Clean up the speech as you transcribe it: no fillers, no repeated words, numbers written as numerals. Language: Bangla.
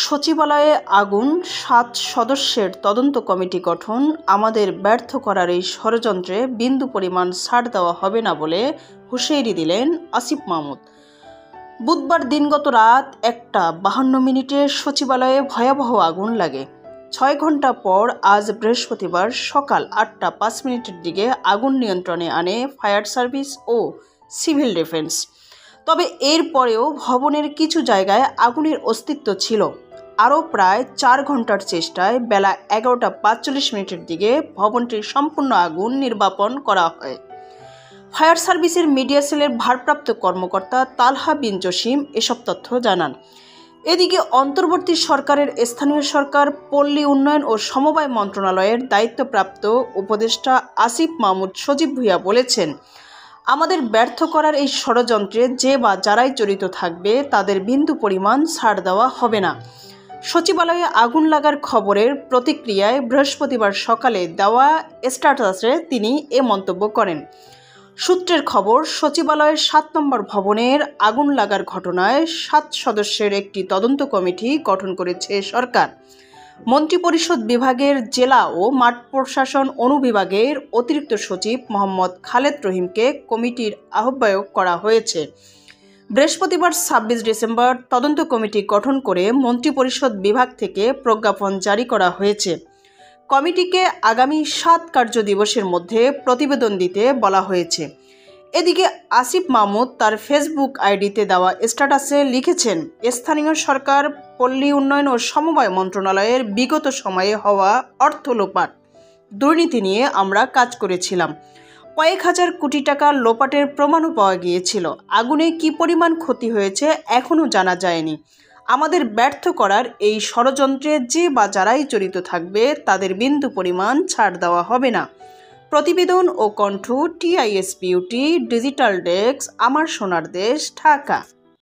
সচিবালয়ে আগুন, ৭ সদস্যের তদন্ত কমিটি গঠন। আমাদের ব্যর্থ করার এই ষড়যন্ত্রে বিন্দু পরিমাণ ছাড় দেওয়া হবে না বলে হুঁশিয়ারি দিলেন আসিফ মাহমুদ। বুধবার দিনগত রাত 1:52 সচিবালয়ে ভয়াবহ আগুন লাগে। 6 ঘন্টা পর আজ বৃহস্পতিবার সকাল 8:05 দিকে আগুন নিয়ন্ত্রণে আনে ফায়ার সার্ভিস ও সিভিল ডিফেন্স। তবে এরপরেও ভবনের কিছু জায়গায় আগুনের অস্তিত্ব ছিল। আরও প্রায় 4 ঘন্টার চেষ্টায় বেলা 11:45 দিকে ভবনটির সম্পূর্ণ আগুন নির্বাপন করা হয়। ফায়ার সার্ভিসের মিডিয়া সেলের ভারপ্রাপ্ত কর্মকর্তা তালহা বিন জসিম এসব তথ্য জানান। এদিকে অন্তর্বর্তী সরকারের স্থানীয় সরকার, পল্লী উন্নয়ন ও সমবায় মন্ত্রণালয়ের দায়িত্বপ্রাপ্ত উপদেষ্টা আসিফ মাহমুদ সজীব ভুঁইয়া বলেছেন, আমাদের ব্যর্থ করার এই ষড়যন্ত্রে যে বা যারাই জড়িত থাকবে তাদের বিন্দু পরিমাণ ছাড় দেওয়া হবে না। সচিবালয়ে আগুন লাগার খবরের প্রতিক্রিয়ায় বৃহস্পতিবার সকালে দেওয়া স্ট্যাটাসে তিনি এ মন্তব্য করেন। সূত্রের খবর, সচিবালয়ের 7 নম্বর ভবনের আগুন লাগার ঘটনায় 7 সদস্যের একটি তদন্ত কমিটি গঠন করেছে সরকার। মন্ত্রিপরিষদ বিভাগের জেলা ও মাঠ প্রশাসন অনুবিভাগের অতিরিক্ত সচিব মোহাম্মদ খালেদ রহিমকে কমিটির আহ্বায়ক করা হয়েছে। বৃহস্পতিবার 26 ডিসেম্বর তদন্ত কমিটি গঠন করে মন্ত্রিপরিষদ বিভাগ থেকে প্রজ্ঞাপন জারি করা হয়েছে। কমিটিকে আগামী 7 কার্য দিবসের মধ্যে প্রতিবেদন দিতে বলা হয়েছে। এদিকে আসিফ মাহমুদ তার ফেসবুক আইডিতে দেওয়া স্ট্যাটাসে লিখেছেন, স্থানীয় সরকার, পল্লী উন্নয়ন ও সমবায় মন্ত্রণালয়ের বিগত সময়ে হওয়া অর্থ লোপাট, দুর্নীতি নিয়ে আমরা কাজ করেছিলাম। কয়েক হাজার কোটি টাকা লোপাটের প্রমাণও পাওয়া গিয়েছিল। আগুনে কী পরিমাণ ক্ষতি হয়েছে এখনও জানা যায়নি। আমাদের ব্যর্থ করার এই ষড়যন্ত্রে যে বা যারাই জড়িত থাকবে তাদের বিন্দু পরিমাণ ছাড় দেওয়া হবে না। প্রতিবেদন ও কণ্ঠ TISPUT ডিজিটাল ডেস্ক, আমার সোনার দেশ, ঢাকা।